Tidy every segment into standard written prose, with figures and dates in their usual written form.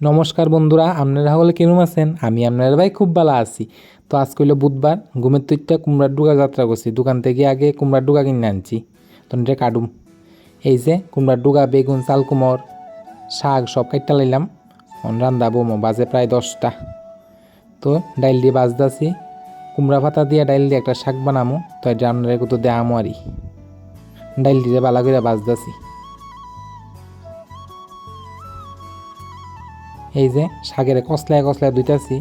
নমস্কার বন্ধুরা, আপনারা হলে কেমন আছেন? আমি আপনার ভাই খুব ভালো আছি। তো আজকে হলো বুধবার, ঘুমের তুইটা কুমড়ার ডুগা যাত্রা করছি। দোকান থেকে আগে কুমড়ার ডুগা কিনে আনছি, তো এটা কাটুম। এই যে কুমড়ার ডুগা, বেগুন, চাল কুমড়, শাক সব কাটটা লাইলাম। রান্দা বমো, বাজে প্রায় 10টা। তো ডাইল দিয়ে বাজদাছি, কুমড়া পাতা দিয়ে ডাইল দিয়ে একটা শাক বানামো। তো এটা আপনারা কত দেয়ামো আরই। ডাইল দিয়ে বালা করে বাজদাছি। এই যে শাকের কসলায় কসলায় ধুইতাছি।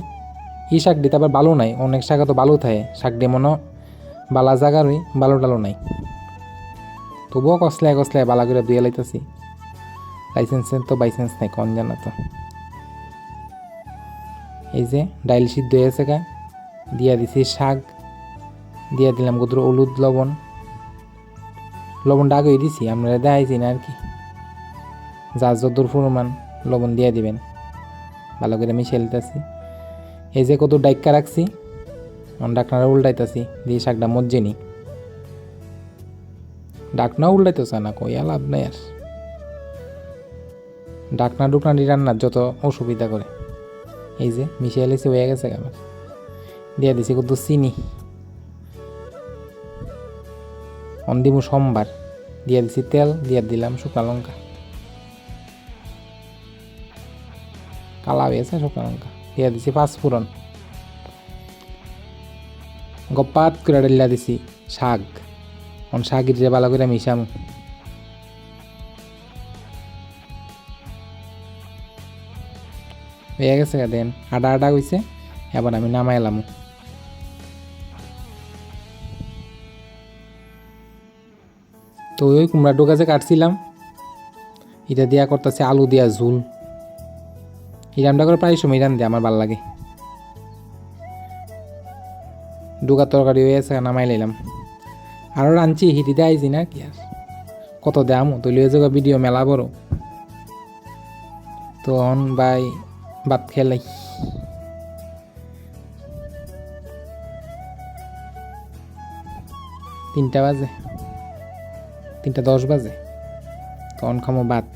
ই শাক দিতে আবার ভালো নাই, অনেক শাক তো ভালো থাকে, শাক দিয়ে মনে বালা জাগারই ভালো টালো নাই, তবুও কসলায় কসলায় বালা করে ধুয়ে লাইতাছি। লাইসেন্সের তো বাইসেন্স নাই, কন জানা তো। এই যে ডাইল সিদ্ধ হয়েছে গা, দিয়া দিছি শাক, দিয়া দিলাম কত হলুদ লবণ। লবণটা আগেই দিছি, আপনারা দেখাইছি না আর কি। যার যতদূর পরিমাণ লবণ দিয়ে দিবেন, ভালো করে আমি সেলতেছি। এই যে কত ডাইক্কা রাখছি, ডাকনারা উল্টাইতেছি দিয়ে শাকটা মজ্জে নি। ডাকনা উল্টাইতেছে না, কইয়া লাভ নাই আর। ডাকনা ডুকনা দিয়ে রান্নার যত অসুবিধা করে। এই যে মিশিয়ে এলেছি, হয়ে গেছে আমার। দিয়ে দিছি কত চিনি, অন্দিমু সোমবার। দিয়ে দিছি তেল, দিয়ে দিলাম শুকনা লঙ্কা, কালা হয়েছে শুকনা লঙ্কা। দিয়ে দিছি পাঁচফোড়ন, গপাত করে ডাল্লা দিছি শাক। শাক ইটে ভালো করে মিশাম। হয়ে গেছে দেন, আডা আডা হয়েছে। এবার আমি নামাই এলাম। তো ওই কুমড়া ডোকা যে কাটছিলাম, এটা দিয়া করতেছে আলু দিয়া ঝুল। ইরামটা করে প্রায় সময় ইরাম দিয়ে আমার ভাল লাগে। ডোকার তরকারি হয়ে গেছে, নামাই লাইলাম। আরও রাঁধছি, হিটিতে আইছি না কি আর কত দামও তো লিয়ে যাওয়া ভিডিও মেলা বড়। তো ভাই ভাত খেলাই। 3টা বাজে, 3টা 10 বাজে, তখন খামো ভাত।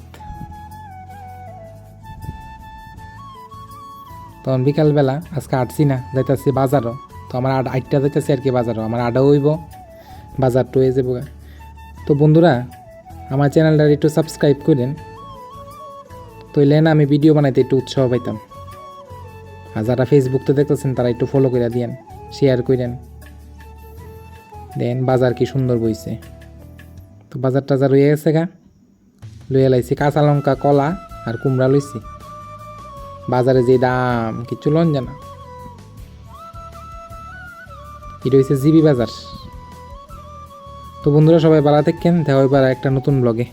তখন বিকালবেলা আজকে আটছি না, যাইতেছি বাজারও। তো আমার 8টা যাইতেছি আর কি বাজারও, আমার আডাও হইব, বাজারটা হয়ে যাবো। তো বন্ধুরা, আমার চ্যানেলটা একটু সাবস্ক্রাইব করেন, তইলে না আমি ভিডিও বানাইতে একটু উৎসাহ পাইতাম। আর যারা ফেসবুকতে দেখতেছেন তারা একটু ফলো করে দিয়েন, শেয়ার করেন। দেন বাজার কি সুন্দর বইছে। তো বাজার টাজার হয়ে গেছে গা, লইয়া লাইছি কাঁচা লঙ্কা, কলা আর কুমড়া লইছি। বাজারে যে দাম কিচ্ছু লন জানা। এটা হচ্ছে জিবি বাজার। তো বন্ধুরা, সবাই ভালো থাকেন, দেখা হইবার একটা নতুন ব্লগে।